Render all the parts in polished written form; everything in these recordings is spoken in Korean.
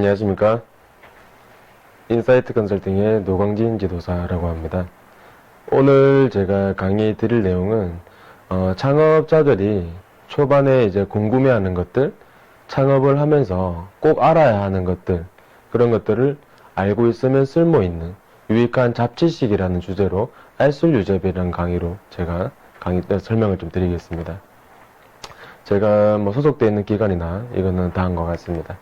안녕하십니까. 인사이트 컨설팅의 노광진 지도사라고 합니다. 오늘 제가 강의 드릴 내용은 창업자들이 초반에 이제 궁금해하는 것들, 창업을 하면서 꼭 알아야 하는 것들, 그런 것들을 알고 있으면 쓸모있는 유익한 잡지식이라는 주제로 알쓸유잡이라는 강의로 제가 설명을 좀 드리겠습니다. 제가 소속되어 있는 기관이나 이거는 다한 것 같습니다.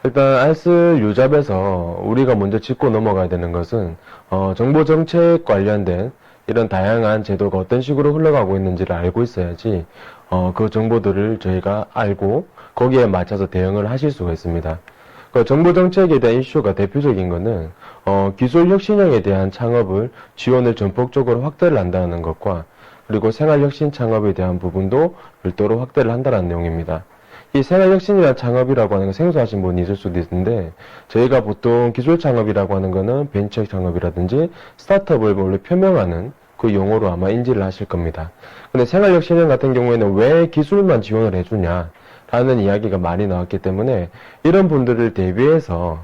일단 알쓸유잡에서 우리가 먼저 짚고 넘어가야 되는 것은 정보정책 관련된 이런 다양한 제도가 어떤 식으로 흘러가고 있는지를 알고 있어야지 그 정보들을 저희가 알고 거기에 맞춰서 대응을 하실 수가 있습니다. 그 정보정책에 대한 이슈가 대표적인 것은 기술혁신형에 대한 창업을 지원을 전폭적으로 확대를 한다는 것과 그리고 생활혁신 창업에 대한 부분도 별도로 확대를 한다는 내용입니다. 이 생활혁신이나 창업이라고 하는 거 생소하신 분이 있을 수도 있는데 저희가 보통 기술 창업이라고 하는 거는 벤처 창업이라든지 스타트업을 원래 표명하는 그 용어로 아마 인지를 하실 겁니다. 근데 생활혁신형 같은 경우에는 왜 기술만 지원을 해주냐 라는 이야기가 많이 나왔기 때문에 이런 분들을 대비해서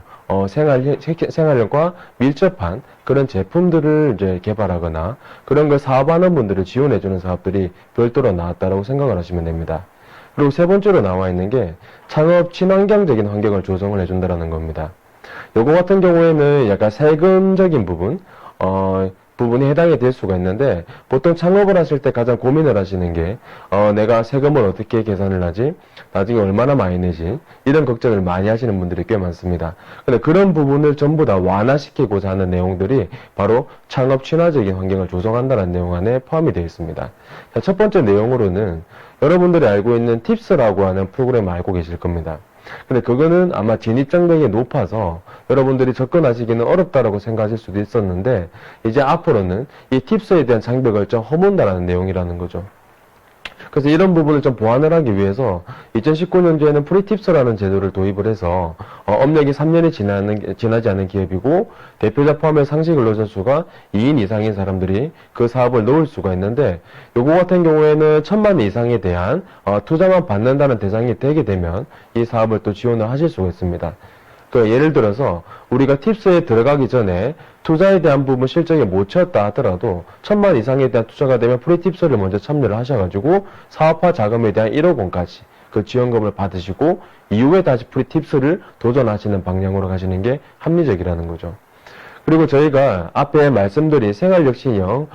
생활력과 밀접한 그런 제품들을 이제 개발하거나 그런 걸 사업하는 분들을 지원해주는 사업들이 별도로 나왔다고 생각을 하시면 됩니다. 그리고 세 번째로 나와 있는 게 창업 친환경적인 환경을 조성을 해준다는 겁니다. 요거 같은 경우에는 약간 세금적인 부분이 해당이 될 수가 있는데 보통 창업을 하실 때 가장 고민을 하시는 게 내가 세금을 어떻게 계산을 하지? 나중에 얼마나 많이 내지? 이런 걱정을 많이 하시는 분들이 꽤 많습니다. 근데 그런 부분을 전부 다 완화시키고자 하는 내용들이 바로 창업 친화적인 환경을 조성한다는 내용 안에 포함이 되어 있습니다. 자, 첫 번째 내용으로는 여러분들이 알고 있는 팁스라고 하는 프로그램을 알고 계실 겁니다. 근데 그거는 아마 진입장벽이 높아서 여러분들이 접근하시기는 어렵다라고 생각하실 수도 있었는데 이제 앞으로는 이 팁스에 대한 장벽을 좀 허문다라는 내용이라는 거죠. 그래서 이런 부분을 좀 보완을 하기 위해서 2019년도에는 프리팁스라는 제도를 도입을 해서 업력이 3년이 지나지 않은 기업이고 대표자 포함해 상시 근로자 수가 2인 이상인 사람들이 그 사업을 넣을 수가 있는데 요거 같은 경우에는 1,000만 이상에 대한 투자만 받는다는 대상이 되게 되면 이 사업을 또 지원을 하실 수가 있습니다. 예를 들어서 우리가 팁스에 들어가기 전에 투자에 대한 부분 실적에 못 채웠다 하더라도 1,000만 이상에 대한 투자가 되면 프리팁스를 먼저 참여를 하셔가지고 사업화 자금에 대한 1억 원까지 그 지원금을 받으시고 이후에 다시 프리팁스를 도전하시는 방향으로 가시는 게 합리적이라는 거죠. 그리고 저희가 앞에 말씀드린 생활혁신형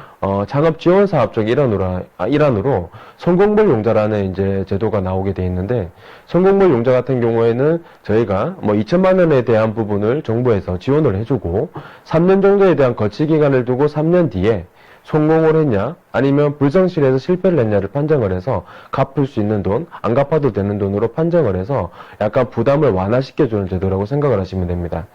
창업지원사업 쪽 일환으로 성공별 용자라는 이제 제도가 나오게 돼 있는데 성공별 용자 같은 경우에는 저희가 2천만 원에 대한 부분을 정부에서 지원을 해주고 3년 정도에 대한 거치 기간을 두고 3년 뒤에 성공을 했냐 아니면 불성실해서 실패를 했냐를 판정을 해서 갚을 수 있는 돈, 안 갚아도 되는 돈으로 판정을 해서 약간 부담을 완화시켜주는 제도라고 생각을 하시면 됩니다.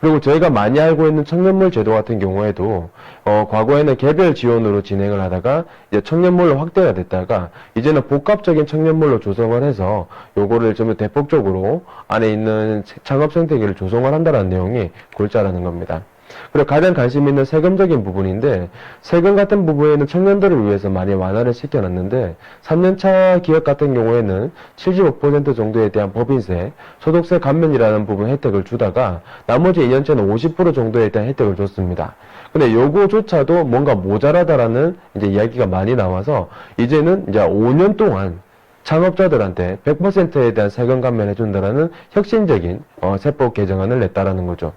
그리고 저희가 많이 알고 있는 청년몰 제도 같은 경우에도 과거에는 개별 지원으로 진행을 하다가 이제 청년몰로 확대가 됐다가 이제는 복합적인 청년몰로 조성을 해서 요거를 좀 대폭적으로 안에 있는 창업 생태계를 조성을 한다는 내용이 골자라는 겁니다. 그리고 가장 관심 있는 세금적인 부분인데 세금 같은 부분에는 청년들을 위해서 많이 완화를 시켜놨는데 3년차 기업 같은 경우에는 75% 정도에 대한 법인세, 소득세 감면이라는 부분 혜택을 주다가 나머지 2년차는 50% 정도에 대한 혜택을 줬습니다. 근데 요거조차도 뭔가 모자라다라는 이제 이야기가 많이 나와서 이제는 이제 5년 동안 창업자들한테 100%에 대한 세금 감면해준다라는 혁신적인 세법 개정안을 냈다라는 거죠.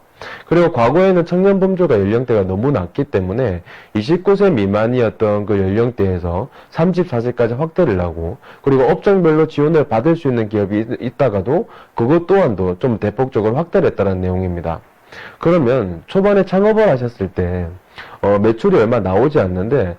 그리고 과거에는 청년 범주가 연령대가 너무 낮기 때문에 29세 미만이었던 그 연령대에서 34세까지 확대를 하고 그리고 업종별로 지원을 받을 수 있는 기업이 있다가도 그것 또한도 좀 대폭적으로 확대를 했다는 내용입니다. 그러면 초반에 창업을 하셨을 때 매출이 얼마 나오지 않는데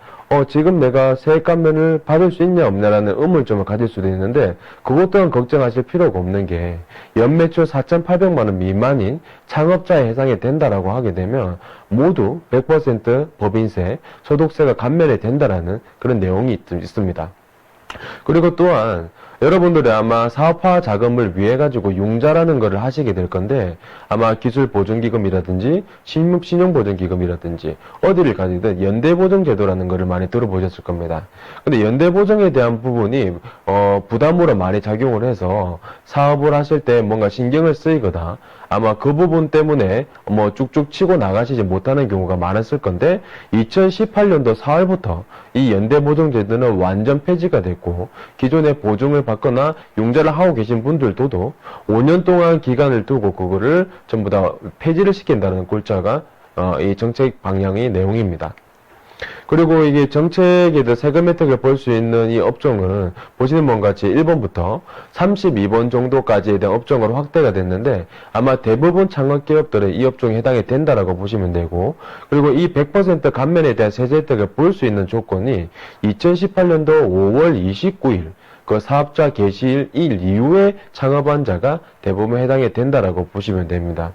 지금 내가 세액 감면을 받을 수 있냐 없냐라는 의문점을 가질 수도 있는데 그것 또한 걱정하실 필요가 없는 게 연매출 4,800만 원 미만인 창업자에 해당이 된다라고 하게 되면 모두 100% 법인세, 소득세가 감면이 된다라는 그런 내용이 있습니다. 그리고 또한 여러분들이 아마 사업화 자금을 위해 가지고 융자라는 거를 하시게 될 건데, 아마 기술보증기금이라든지 신용보증기금이라든지 어디를 가지든 연대보증제도라는 거를 많이 들어보셨을 겁니다. 근데 연대보증에 대한 부분이 부담으로 많이 작용을 해서 사업을 하실 때 뭔가 신경을 쓰이거나 아마 그 부분 때문에 뭐 쭉쭉 치고 나가시지 못하는 경우가 많았을 건데, 2018년도 4월부터 이 연대보증제도는 완전 폐지가 됐고, 기존에 보증을 받거나 융자를 하고 계신 분들도 5년 동안 기간을 두고 그거를 전부 다 폐지를 시킨다는 골자가 이 정책 방향의 내용입니다. 그리고 이게 정책에도 세금 혜택을 볼 수 있는 이 업종은 보시는 바와 같이 1번부터 32번 정도까지에 대한 업종으로 확대가 됐는데, 아마 대부분 창업기업들은 이 업종에 해당이 된다라고 보시면 되고, 그리고 이 100% 감면에 대한 세제 혜택을 볼 수 있는 조건이 2018년도 5월 29일 그 사업자 개시일 이후에 창업한 자가 대부분 해당이 된다라고 보시면 됩니다.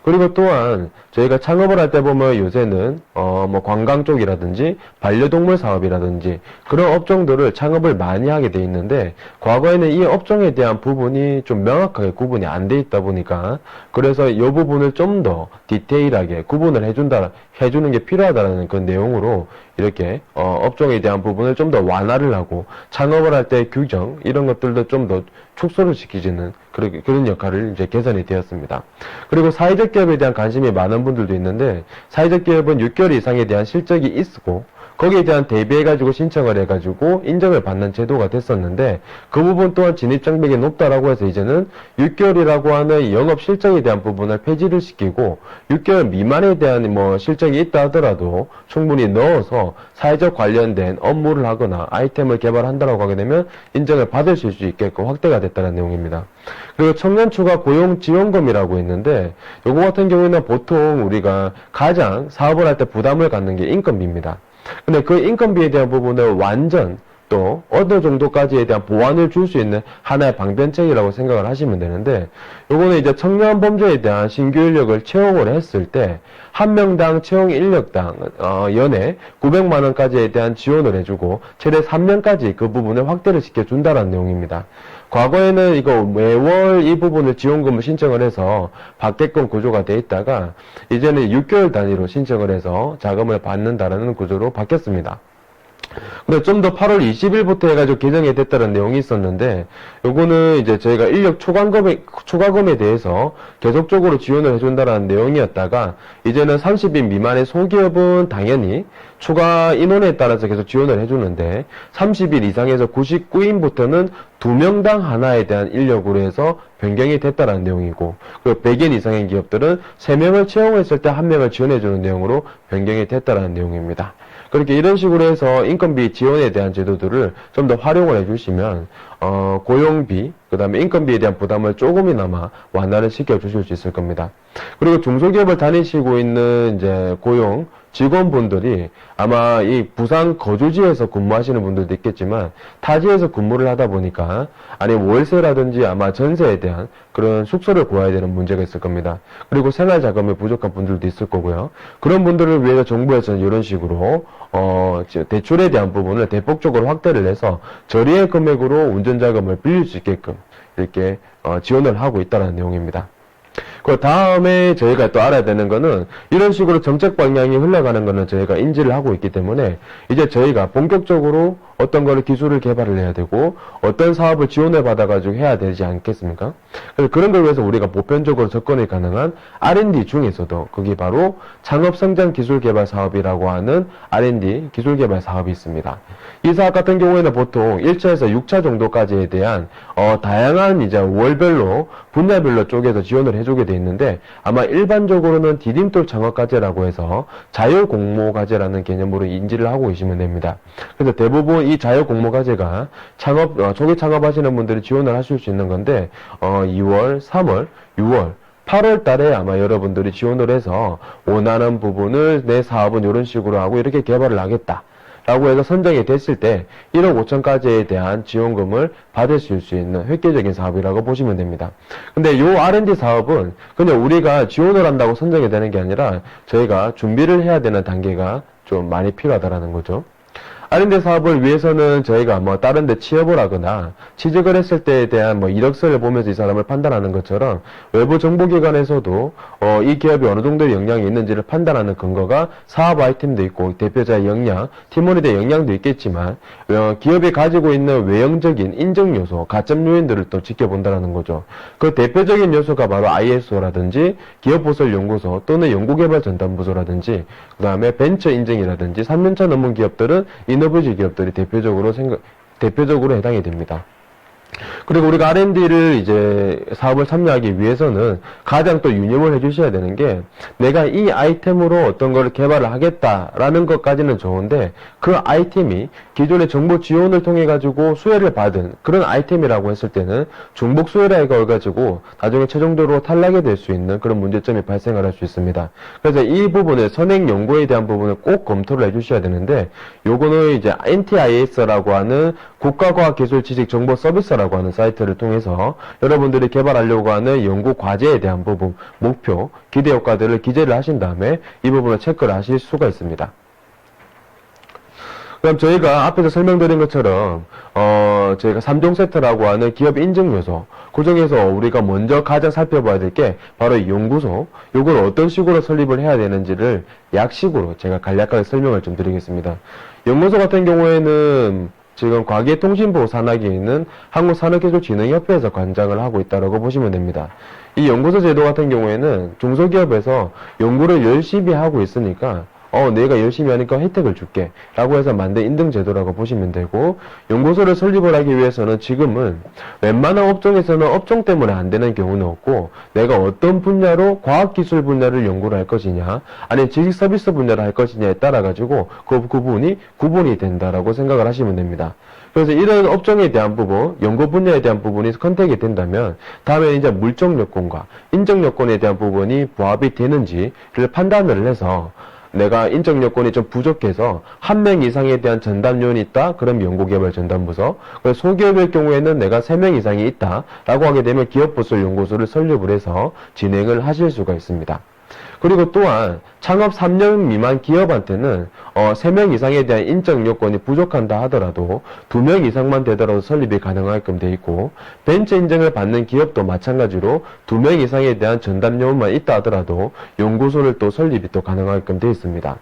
그리고 또한 저희가 창업을 할 때 보면 요새는 뭐 관광 쪽이라든지 반려동물 사업이라든지 그런 업종들을 창업을 많이 하게 돼 있는데, 과거에는 이 업종에 대한 부분이 좀 명확하게 구분이 안 돼 있다 보니까, 그래서 이 부분을 좀 더 디테일하게 구분을 해주는 게 필요하다는 그 내용으로 이렇게 업종에 대한 부분을 좀 더 완화를 하고, 창업을 할 때 규정 이런 것들도 좀 더 축소를 시키지는 그런 역할을 이제 개선이 되었습니다. 그리고 사회적 기업에 대한 관심이 많은 분들도 있는데, 사회적 기업은 6개월 이상에 대한 실적이 있고 거기에 대한 대비해가지고 신청을 해가지고 인정을 받는 제도가 됐었는데, 그 부분 또한 진입장벽이 높다라고 해서 이제는 6개월이라고 하는 영업 실적에 대한 부분을 폐지를 시키고, 6개월 미만에 대한 뭐 실적이 있다 하더라도 충분히 넣어서 사회적 관련된 업무를 하거나 아이템을 개발한다라고 하게 되면 인정을 받으실 수 있게끔 확대가 됐다는 내용입니다. 그리고 청년 추가 고용 지원금이라고 있는데, 요거 같은 경우에는 보통 우리가 가장 사업을 할 때 부담을 갖는 게 인건비입니다. 근데 그 인건비에 대한 부분을 완전 또 어느 정도까지에 대한 보완을 줄 수 있는 하나의 방편책이라고 생각을 하시면 되는데, 요거는 이제 청년 범죄에 대한 신규 인력을 채용을 했을 때 한 명당 채용 인력당 연에 900만 원까지에 대한 지원을 해주고 최대 3년까지 그 부분을 확대를 시켜준다는 내용입니다. 과거에는 이거 매월 이 부분을 지원금을 신청을 해서 받게끔 구조가 돼 있다가 이제는 6개월 단위로 신청을 해서 자금을 받는다라는 구조로 바뀌었습니다. 근데 좀 더 8월 20일부터 해가지고 개정이 됐다는 내용이 있었는데, 요거는 이제 저희가 인력 초과금에 대해서 계속적으로 지원을 해준다는 내용이었다가, 이제는 30인 미만의 소기업은 당연히 추가 인원에 따라서 계속 지원을 해주는데, 30일 이상에서 99인부터는 2명당 하나에 대한 인력으로 해서 변경이 됐다는 내용이고, 그리고 100인 이상의 기업들은 3명을 채용했을 때 1명을 지원해주는 내용으로 변경이 됐다는 내용입니다. 그렇게 이런 식으로 해서 인건비 지원에 대한 제도들을 좀 더 활용을 해주시면 고용비, 그 다음에 인건비에 대한 부담을 조금이나마 완화를 시켜주실 수 있을 겁니다. 그리고 중소기업을 다니시고 있는 이제 고용 직원분들이 아마 이 부산 거주지에서 근무하시는 분들도 있겠지만 타지에서 근무를 하다 보니까 아니면 월세라든지 아마 전세에 대한 그런 숙소를 구해야 되는 문제가 있을 겁니다. 그리고 생활자금이 부족한 분들도 있을 거고요. 그런 분들을 위해서 정부에서는 이런 식으로 대출에 대한 부분을 대폭적으로 확대를 해서 저리의 금액으로 운전자금을 빌릴 수 있게끔 이렇게 지원을 하고 있다는 내용입니다. 그 다음에 저희가 또 알아야 되는 거는, 이런 식으로 정책 방향이 흘러가는 거는 저희가 인지를 하고 있기 때문에 이제 저희가 본격적으로 어떤 거를 기술을 개발을 해야 되고 어떤 사업을 지원을 받아가지고 해야 되지 않겠습니까? 그래서 그런 걸 위해서 우리가 보편적으로 접근이 가능한 R&D 중에서도 그게 바로 창업성장기술개발 사업이라고 하는 R&D 기술개발 사업이 있습니다. 이 사업 같은 경우에는 보통 1차에서 6차 정도까지에 대한 다양한 이제 월별로 분야별로 쪼개서 지원을 해주게 돼 있는데, 아마 일반적으로는 디딤돌 창업과제라고 해서 자율공모과제라는 개념으로 인지를 하고 계시면 됩니다. 그래서 대부분 이 자율공모과제가 초기 창업하시는 분들이 지원을 하실 수 있는 건데 2월, 3월, 6월 8월 달에 아마 여러분들이 지원을 해서 원하는 부분을 내 사업은 이런 식으로 하고 이렇게 개발을 하겠다 라고 해서 선정이 됐을 때 1억 5천까지에 대한 지원금을 받으실 수 있는 획기적인 사업이라고 보시면 됩니다. 근데 요 R&D 사업은 그냥 우리가 지원을 한다고 선정이 되는 게 아니라 저희가 준비를 해야 되는 단계가 좀 많이 필요하다라는 거죠. R&D 사업을 위해서는 저희가 뭐 다른 데 취업을 하거나 취직을 했을 때에 대한 뭐 이력서를 보면서 이 사람을 판단하는 것처럼 외부 정보기관에서도 이 기업이 어느 정도의 역량이 있는지를 판단하는 근거가 사업 아이템도 있고 대표자의 역량, 팀원에 대한 역량도 있겠지만 기업이 가지고 있는 외형적인 인정 요소, 가점 요인들을 또 지켜본다는 거죠. 그 대표적인 요소가 바로 ISO라든지 기업보설연구소 또는 연구개발전담부소라든지 그 다음에 벤처 인증이라든지 3년차 넘은 기업들은 이노베이지 기업들이 대표적으로 해당이 됩니다. 그리고 우리가 R&D를 이제 사업을 참여하기 위해서는 가장 또 유념을 해주셔야 되는 게 내가 이 아이템으로 어떤 걸 개발을 하겠다라는 것까지는 좋은데 그 아이템이 기존의 정보 지원을 통해 가지고 수혜를 받은 그런 아이템이라고 했을 때는 중복 수혜라고 해가지고 나중에 최종적으로 탈락이 될 수 있는 그런 문제점이 발생을 할 수 있습니다. 그래서 이 부분을 선행 연구에 대한 부분을 꼭 검토를 해주셔야 되는데 요거는 이제 NTIS라고 하는 국가과학기술지식정보서비스라고 하는 사이트를 통해서 여러분들이 개발하려고 하는 연구 과제에 대한 부분, 목표, 기대 효과들을 기재를 하신 다음에 이 부분을 체크를 하실 수가 있습니다. 그럼 저희가 앞에서 설명드린 것처럼 저희가 3종 세트라고 하는 기업 인증 요소, 그 중에서 우리가 먼저 가장 살펴봐야 될 게 바로 이 연구소, 요걸 어떤 식으로 설립을 해야 되는지를 약식으로 제가 간략하게 설명을 좀 드리겠습니다. 연구소 같은 경우에는 지금 과기통신부 산하에 있는 한국산업기술진흥협회에서 관장을 하고 있다고 보시면 됩니다. 이 연구소 제도 같은 경우에는 중소기업에서 연구를 열심히 하고 있으니까 내가 열심히 하니까 혜택을 줄게 라고 해서 만든 인증제도라고 보시면 되고, 연구소를 설립을 하기 위해서는 지금은 웬만한 업종에서는 업종 때문에 안 되는 경우는 없고 내가 어떤 분야로 과학기술 분야를 연구를 할 것이냐 아니면 지식서비스 분야를 할 것이냐에 따라 가지고 그 부분이 구분이 된다라고 생각을 하시면 됩니다. 그래서 이런 업종에 대한 부분, 연구 분야에 대한 부분이 선택이 된다면 다음에 이제 물적 요건과 인적 요건에 대한 부분이 부합이 되는지를 판단을 해서 내가 인적 요건이 좀 부족해서 한 명 이상에 대한 전담 요원이 있다? 그럼 연구개발 전담부서. 소기업의 경우에는 내가 3명 이상이 있다 라고 하게 되면 기업보설 연구소를 설립을 해서 진행을 하실 수가 있습니다. 그리고 또한 창업 3년 미만 기업한테는 3명 이상에 대한 인적 요건이 부족한다 하더라도 2명 이상만 되더라도 설립이 가능하게끔 되어 있고, 벤처 인증을 받는 기업도 마찬가지로 2명 이상에 대한 전담 요원만 있다 하더라도 연구소를 또 설립이 또 가능하게끔 되어 있습니다.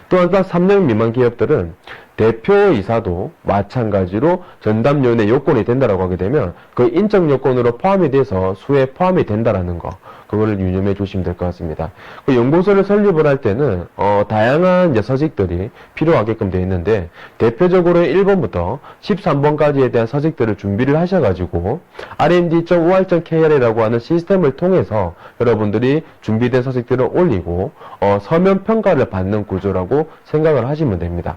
또한 3년 미만 기업들은 대표이사도 마찬가지로 전담요원의 요건이 된다라고 하게 되면 그 인적 요건으로 포함이 돼서 수에 포함이 된다라는 거, 그거를 유념해 주시면 될 것 같습니다. 그 연구소를 설립을 할 때는 다양한 이제 서식들이 필요하게끔 되어 있는데, 대표적으로 1번부터 13번까지에 대한 서식들을 준비를 하셔가지고 R&D.OR.KR이라고 하는 시스템을 통해서 여러분들이 준비된 서식들을 올리고 서면 평가를 받는 구조라고 생각을 하시면 됩니다.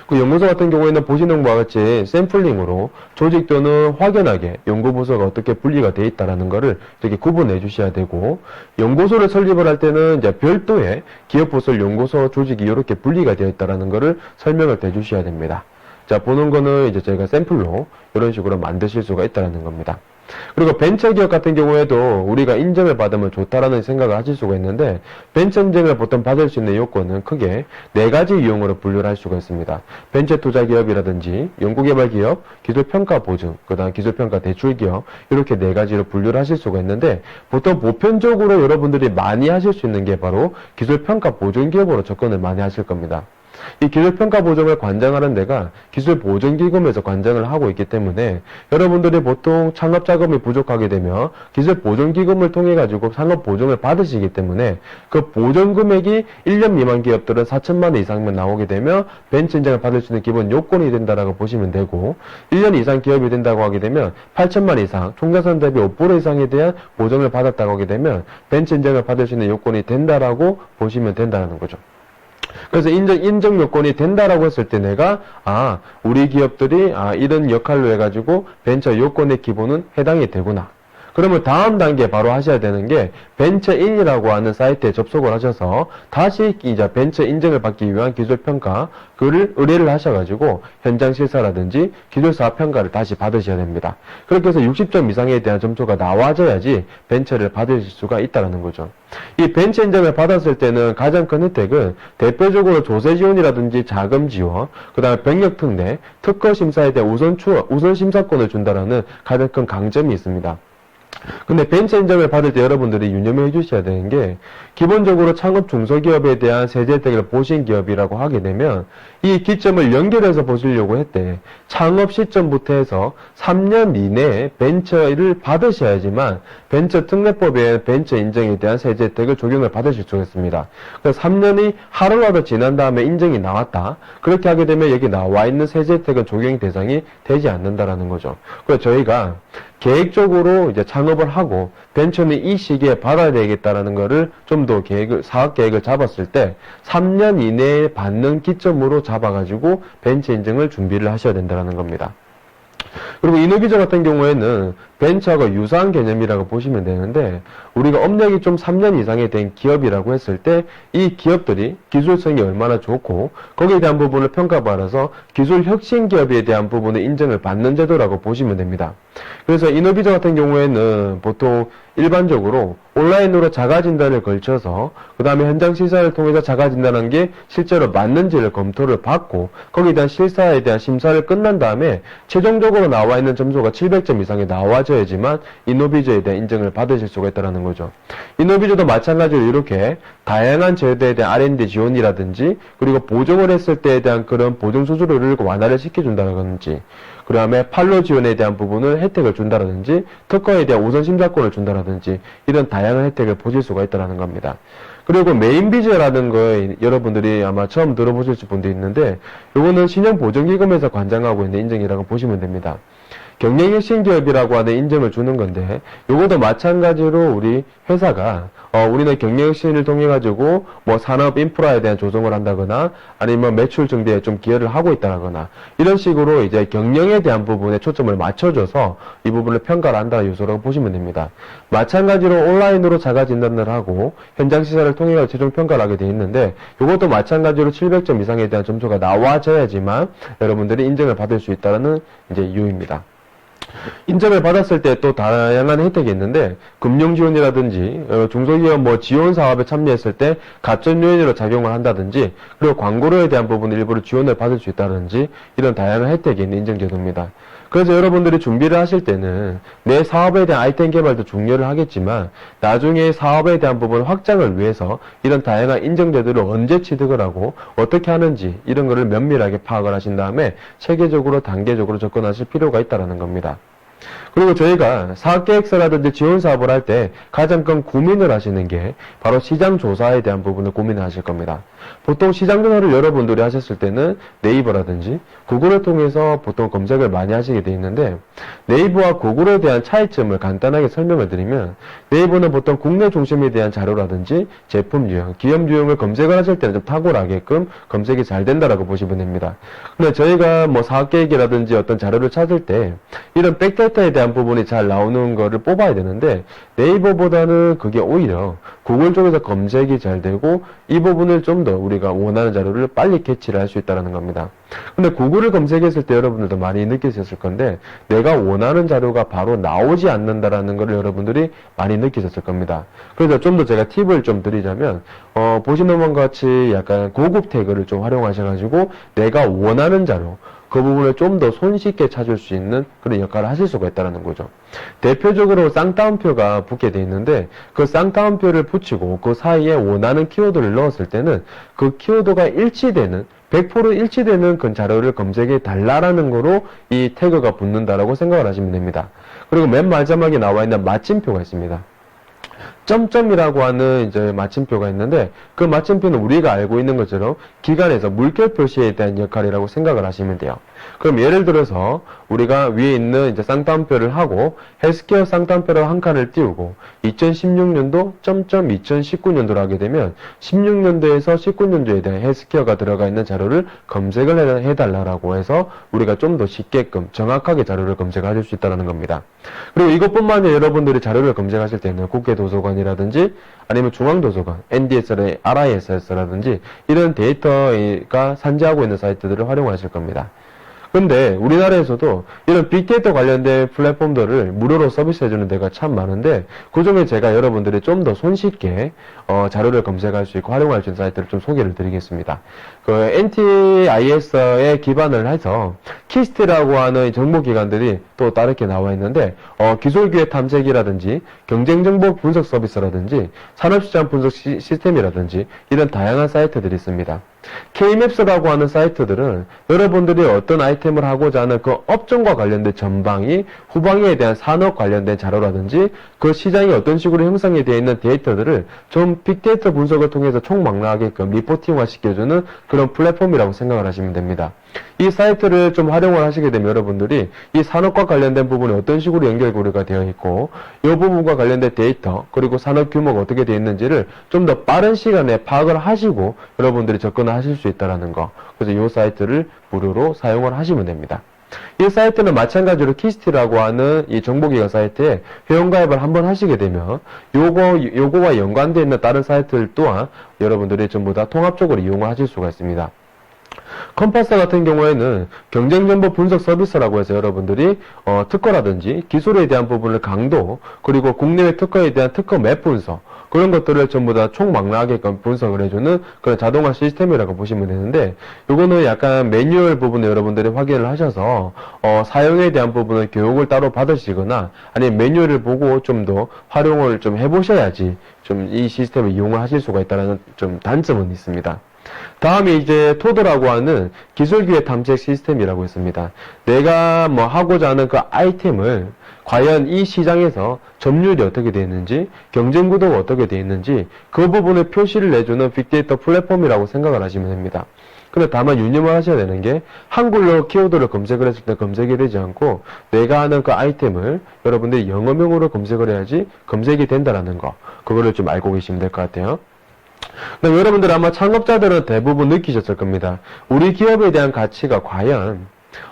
그 연구소 같은 경우에는 보시는 바와 같이 샘플링으로 조직 또는 확연하게 연구부서가 어떻게 분리가 되어 있다는 것을 이렇게 구분해 주셔야 되고, 연구소를 설립을 할 때는 이제 별도의 기업보설 연구소 조직이 이렇게 분리가 되어 있다는 것을 설명을 해 주셔야 됩니다. 자, 보는 거는 이제 저희가 샘플로 이런 식으로 만드실 수가 있다는 겁니다. 그리고 벤처기업 같은 경우에도 우리가 인정을 받으면 좋다라는 생각을 하실 수가 있는데, 벤처 인증을 보통 받을 수 있는 요건은 크게 4가지 유형으로 분류를 할 수가 있습니다. 벤처 투자기업이라든지 연구개발기업, 기술평가 보증, 그 다음 기술평가 대출기업, 이렇게 4가지로 분류를 하실 수가 있는데, 보통 보편적으로 여러분들이 많이 하실 수 있는 게 바로 기술평가 보증기업으로 접근을 많이 하실 겁니다. 이 기술평가 보증을 관장하는 데가 기술보증기금에서 관장을 하고 있기 때문에 여러분들이 보통 창업자금이 부족하게 되면 기술보증기금을 통해 가지고 상업보증을 받으시기 때문에 그 보증금액이 1년 미만 기업들은 4천만 원 이상만 나오게 되면 벤처 인증을 받을 수 있는 기본 요건이 된다라고 보시면 되고, 1년 이상 기업이 된다고 하게 되면 8천만 원 이상 총자산 대비 5% 이상에 대한 보증을 받았다고 하게 되면 벤처 인증을 받을 수 있는 요건이 된다라고 보시면 된다는 거죠. 그래서 인정 요건이 된다라고 했을 때 내가 우리 기업들이 이런 역할로 해가지고 벤처 요건의 기본은 해당이 되구나. 그러면 다음 단계 바로 하셔야 되는 게 벤처인이라고 하는 사이트에 접속을 하셔서 다시 이제 벤처 인증을 받기 위한 기술평가 그를 의뢰를 하셔가지고 현장 실사라든지 기술사업 평가를 다시 받으셔야 됩니다. 그렇게 해서 60점 이상에 대한 점수가 나와줘야지 벤처를 받으실 수가 있다는 거죠. 이 벤처 인증을 받았을 때는 가장 큰 혜택은 대표적으로 조세 지원이라든지 자금 지원, 그 다음에 병력 특례, 특허 심사에 대한 우선 심사권을 준다라는 가장 큰 강점이 있습니다. 근데 벤처 인정을 받을 때 여러분들이 유념해 주셔야 되는 게 기본적으로 창업 중소기업에 대한 세제 혜택을 보신 기업이라고 하게 되면 이 기점을 연결해서 보시려고 했대. 창업 시점부터 해서 3년 이내에 벤처를 받으셔야지만 벤처 특례법에 벤처 인정에 대한 세제 혜택을 적용을 받으실 수가 있습니다. 그래서 3년이 하루라도 지난 다음에 인정이 나왔다. 그렇게 하게 되면 여기 나와 있는 세제 혜택은 적용 대상이 되지 않는다라는 거죠. 그래서 저희가 계획적으로 이제 창업을 하고 벤처는 이 시기에 받아야 되겠다라는 거를 좀 더 사업 계획을 잡았을 때 3년 이내에 받는 기점으로 잡아가지고 벤처 인증을 준비를 하셔야 된다는 겁니다. 그리고 이노비저 같은 경우에는 벤처하고 유사한 개념이라고 보시면 되는데 우리가 업력이 좀 3년 이상이 된 기업이라고 했을 때 이 기업들이 기술성이 얼마나 좋고 거기에 대한 부분을 평가받아서 기술 혁신 기업에 대한 부분을 인정을 받는 제도라고 보시면 됩니다. 그래서 이노비저 같은 경우에는 보통 일반적으로 온라인으로 자가진단을 걸쳐서 그 다음에 현장 실사를 통해서 자가진단한 게 실제로 맞는지를 검토를 받고 거기에 대한 실사에 대한 심사를 끝난 다음에 최종적으로 나와 있는 점수가 700점 이상이 나와줘야지만 이노비저에 대한 인정을 받으실 수가 있다는 거죠. 이노비저도 마찬가지로 이렇게 다양한 제도에 대한 R&D 지원이라든지 그리고 보정을 했을 때에 대한 그런 보정 수수료를 완화를 시켜준다든지 그 다음에 판로 지원에 대한 부분을 혜택을 준다든지 특허에 대한 우선 심사권을 준다든지 이런 다양한 혜택을 보실 수가 있다는 겁니다. 그리고 메인비즈라는 거 여러분들이 아마 처음 들어보실 분도 있는데 이거는 신용보증기금에서 관장하고 있는 인증이라고 보시면 됩니다. 경영혁신기업이라고 하는 인증을 주는 건데 이것도 마찬가지로 우리 회사가 우리는 경영혁신을 통해 가지고 뭐 산업 인프라에 대한 조성을 한다거나 아니면 매출 증대에 좀 기여를 하고 있다거나 이런 식으로 이제 경영에 대한 부분에 초점을 맞춰줘서 이 부분을 평가를 한다는 요소라고 보시면 됩니다. 마찬가지로 온라인으로 자가 진단을 하고 현장 시사를 통해 가지고 최종 평가를 하게 되어 있는데 이것도 마찬가지로 700점 이상에 대한 점수가 나와줘야지만 여러분들이 인정을 받을 수 있다는 이제 이유입니다. 인정을 받았을 때 또 다양한 혜택이 있는데 금융지원이라든지 중소기업 뭐 지원 사업에 참여했을 때 가점 요인으로 작용을 한다든지 그리고 광고료에 대한 부분 일부를 지원을 받을 수 있다든지 이런 다양한 혜택이 있는 인증제도입니다. 그래서 여러분들이 준비를 하실 때는 내 사업에 대한 아이템 개발도 중요를 하겠지만 나중에 사업에 대한 부분 확장을 위해서 이런 다양한 인증제도를 언제 취득을 하고 어떻게 하는지 이런 거를 면밀하게 파악을 하신 다음에 체계적으로 단계적으로 접근하실 필요가 있다는 겁니다. 그리고 저희가 사업계획서라든지 지원사업을 할 때 가장 큰 고민을 하시는 게 바로 시장조사에 대한 부분을 고민을 하실 겁니다. 보통 시장조사를 여러분들이 하셨을 때는 네이버라든지 구글을 통해서 보통 검색을 많이 하시게 되어 있는데 네이버와 구글에 대한 차이점을 간단하게 설명을 드리면 네이버는 보통 국내 중심에 대한 자료라든지 제품 유형, 기업 유형을 검색을 하실 때는 좀 탁월하게끔 검색이 잘 된다라고 보시면 됩니다. 근데 저희가 뭐 사업계획이라든지 어떤 자료를 찾을 때 이런 백데이터에 대한 부분이 잘 나오는 거를 뽑아야 되는데 네이버보다는 그게 오히려 구글 쪽에서 검색이 잘 되고 이 부분을 좀 더 우리가 원하는 자료를 빨리 캐치를 할 수 있다는 겁니다. 근데 구글을 검색했을 때 여러분들도 많이 느끼셨을 건데 내가 원하는 자료가 바로 나오지 않는다라는 것을 여러분들이 많이 느끼셨을 겁니다. 그래서 좀 더 제가 팁을 좀 드리자면 보시는 것과 같이 약간 고급 태그를 좀 활용하셔가지고 내가 원하는 자료 그 부분을 좀 더 손쉽게 찾을 수 있는 그런 역할을 하실 수가 있다는 거죠. 대표적으로 쌍따옴표가 붙게 돼 있는데 그 쌍따옴표를 붙이고 그 사이에 원하는 키워드를 넣었을 때는 그 키워드가 일치되는 100% 일치되는 그 자료를 검색해 달라라는 거로 이 태그가 붙는다라고 생각을 하시면 됩니다. 그리고 맨 마지막에 나와 있는 마침표가 있습니다. 점점이라고 하는 이제 마침표가 있는데 그 마침표는 우리가 알고 있는 것처럼 기간에서 물결 표시에 대한 역할이라고 생각을 하시면 돼요. 그럼 예를 들어서 우리가 위에 있는 이제 쌍따옴표를 하고 헬스케어 쌍따옴표로 한 칸을 띄우고 2016년도 점점 2019년도로 하게 되면 16년도에서 19년도에 대한 헬스케어가 들어가 있는 자료를 검색을 해달라고 해서 우리가 좀 더 쉽게끔 정확하게 자료를 검색할 수 있다는 겁니다. 그리고 이것뿐만 아니라 여러분들이 자료를 검색하실 때는 국회도서관이라든지 아니면 중앙도서관, NDSL, RISS라든지 이런 데이터가 산재하고 있는 사이트들을 활용하실 겁니다. 근데 우리나라에서도 이런 빅데이터 관련된 플랫폼들을 무료로 서비스해주는 데가 참 많은데 그중에 제가 여러분들이 좀 더 손쉽게 자료를 검색할 수 있고 활용할 수 있는 사이트를 좀 소개를 드리겠습니다. 그 NTIS에 기반을 해서 키스트라고 하는 정보기관들이 또 다르게 나와 있는데 기술기획 탐색이라든지 경쟁정보 분석 서비스라든지 산업시장 분석 시스템이라든지 이런 다양한 사이트들이 있습니다. K맵스라고 하는 사이트들은 여러분들이 어떤 아이템을 하고자 하는 그 업종과 관련된 전방위, 후방위에 대한 산업 관련된 자료라든지 그 시장이 어떤 식으로 형성이 되어 있는 데이터들을 좀 빅데이터 분석을 통해서 총망라하게끔 리포팅화 시켜주는 그런 플랫폼이라고 생각을 하시면 됩니다. 이 사이트를 좀 활용을 하시게 되면 여러분들이 이 산업과 관련된 부분이 어떤 식으로 연결고리가 되어 있고 이 부분과 관련된 데이터 그리고 산업 규모가 어떻게 되어 있는지를 좀 더 빠른 시간에 파악을 하시고 여러분들이 접근을 하실 수 있다는 거. 그래서 이 사이트를 무료로 사용을 하시면 됩니다. 이 사이트는 마찬가지로 키스트라고 하는 이 정보기관 사이트에 회원가입을 한번 하시게 되면 요거와 연관되어 있는 다른 사이트들 또한 여러분들이 전부 다 통합적으로 이용을 하실 수가 있습니다. 컴파스 같은 경우에는 경쟁정보 분석 서비스라고 해서 여러분들이 특허라든지 기술에 대한 부분을 강도 그리고 국내외 특허에 대한 특허 맵 분석 그런 것들을 전부 다 총망라하게끔 분석을 해주는 그런 자동화 시스템이라고 보시면 되는데 이거는 약간 매뉴얼 부분을 여러분들이 확인을 하셔서 사용에 대한 부분을 교육을 따로 받으시거나 아니면 매뉴얼을 보고 좀 더 활용을 좀 해보셔야지 좀 이 시스템을 이용을 하실 수가 있다는 좀 단점은 있습니다. 다음에 이제 토드라고 하는 기술기획 탐색 시스템이라고 있습니다. 내가 뭐 하고자 하는 그 아이템을 과연 이 시장에서 점유율이 어떻게 되어 있는지, 경쟁 구도가 어떻게 되어 있는지 그 부분을 표시를 내주는 빅데이터 플랫폼이라고 생각을 하시면 됩니다. 근데 다만 유념을 하셔야 되는 게 한글로 키워드를 검색을 했을 때 검색이 되지 않고 내가 하는 그 아이템을 여러분들이 영어명으로 검색을 해야지 검색이 된다는 거 그거를 좀 알고 계시면 될 것 같아요. 그럼 여러분들 아마 창업자들은 대부분 느끼셨을 겁니다. 우리 기업에 대한 가치가 과연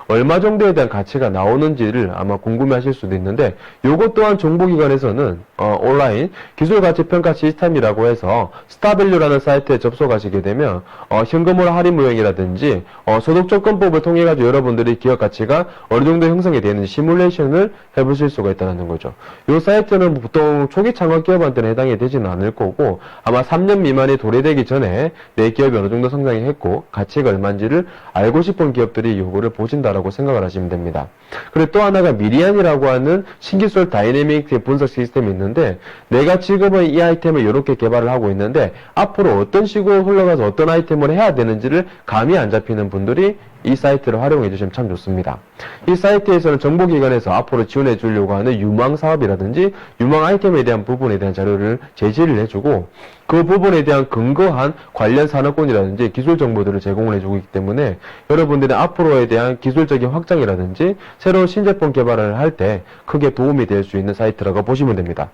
얼마 정도에 대한 가치가 나오는지를 아마 궁금해하실 수도 있는데 요것 또한 정보기관에서는 온라인 기술가치평가 시스템이라고 해서 스타밸류라는 사이트에 접속하시게 되면 현금으로 할인 무형이라든지 소득조건법을 통해 가지고 여러분들이 기업 가치가 어느 정도 형성이 되는 시뮬레이션을 해보실 수가 있다는 거죠. 이 사이트는 보통 초기 창업 기업한테는 해당이 되지는 않을 거고 아마 3년 미만이 도래되기 전에 내 기업이 어느 정도 성장이 했고 가치가 얼마인지를 알고 싶은 기업들이 요거를 보신다라고 생각을 하시면 됩니다. 그리고 또 하나가 미리안이라고 하는 신기술 다이내믹 분석 시스템이 있는데 내가 지금은 이 아이템을 이렇게 개발을 하고 있는데 앞으로 어떤 식으로 흘러가서 어떤 아이템을 해야 되는지를 감이 안 잡히는 분들이 이 사이트를 활용해 주시면 참 좋습니다. 이 사이트에서는 정보기관에서 앞으로 지원해 주려고 하는 유망 사업이라든지 유망 아이템에 대한 부분에 대한 자료를 제시를 해주고 그 부분에 대한 근거한 관련 산업군이라든지 기술 정보들을 제공을 해주고 있기 때문에 여러분들의 앞으로에 대한 기술적인 확장이라든지 새로운 신제품 개발을 할 때 크게 도움이 될 수 있는 사이트라고 보시면 됩니다.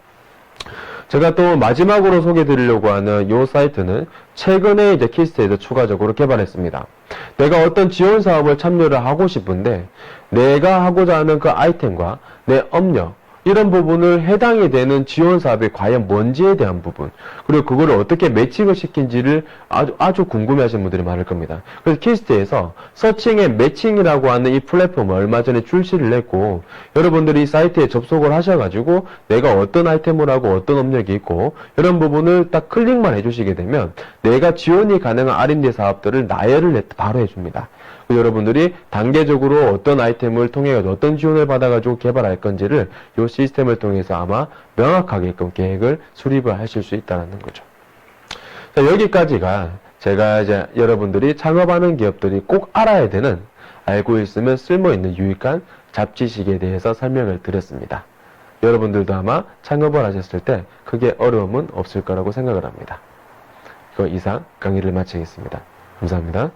제가 또 마지막으로 소개해 드리려고 하는 이 사이트는 최근에 이제 키스트에서 추가적으로 개발했습니다. 내가 어떤 지원 사업을 참여를 하고 싶은데 내가 하고자 하는 그 아이템과 내 업력 이런 부분을 해당이 되는 지원 사업이 과연 뭔지에 대한 부분 그리고 그거를 어떻게 매칭을 시킨지를 아주 궁금해 하시는 분들이 많을 겁니다. 그래서 키스트에서 서칭 앤 매칭이라고 하는 이 플랫폼을 얼마 전에 출시를 했고 여러분들이 이 사이트에 접속을 하셔가지고 내가 어떤 아이템을 하고 어떤 업력이 있고 이런 부분을 딱 클릭만 해주시게 되면 내가 지원이 가능한 R&D 사업들을 나열을 바로 해줍니다. 여러분들이 단계적으로 어떤 아이템을 통해 어떤 지원을 받아가지고 개발할 건지를 이 시스템을 통해서 아마 명확하게끔 계획을 수립을 하실 수 있다는 거죠. 자, 여기까지가 제가 이제 여러분들이 창업하는 기업들이 꼭 알아야 되는 알고 있으면 쓸모있는 유익한 잡지식에 대해서 설명을 드렸습니다. 여러분들도 아마 창업을 하셨을 때 크게 어려움은 없을 거라고 생각을 합니다. 이상 강의를 마치겠습니다. 감사합니다.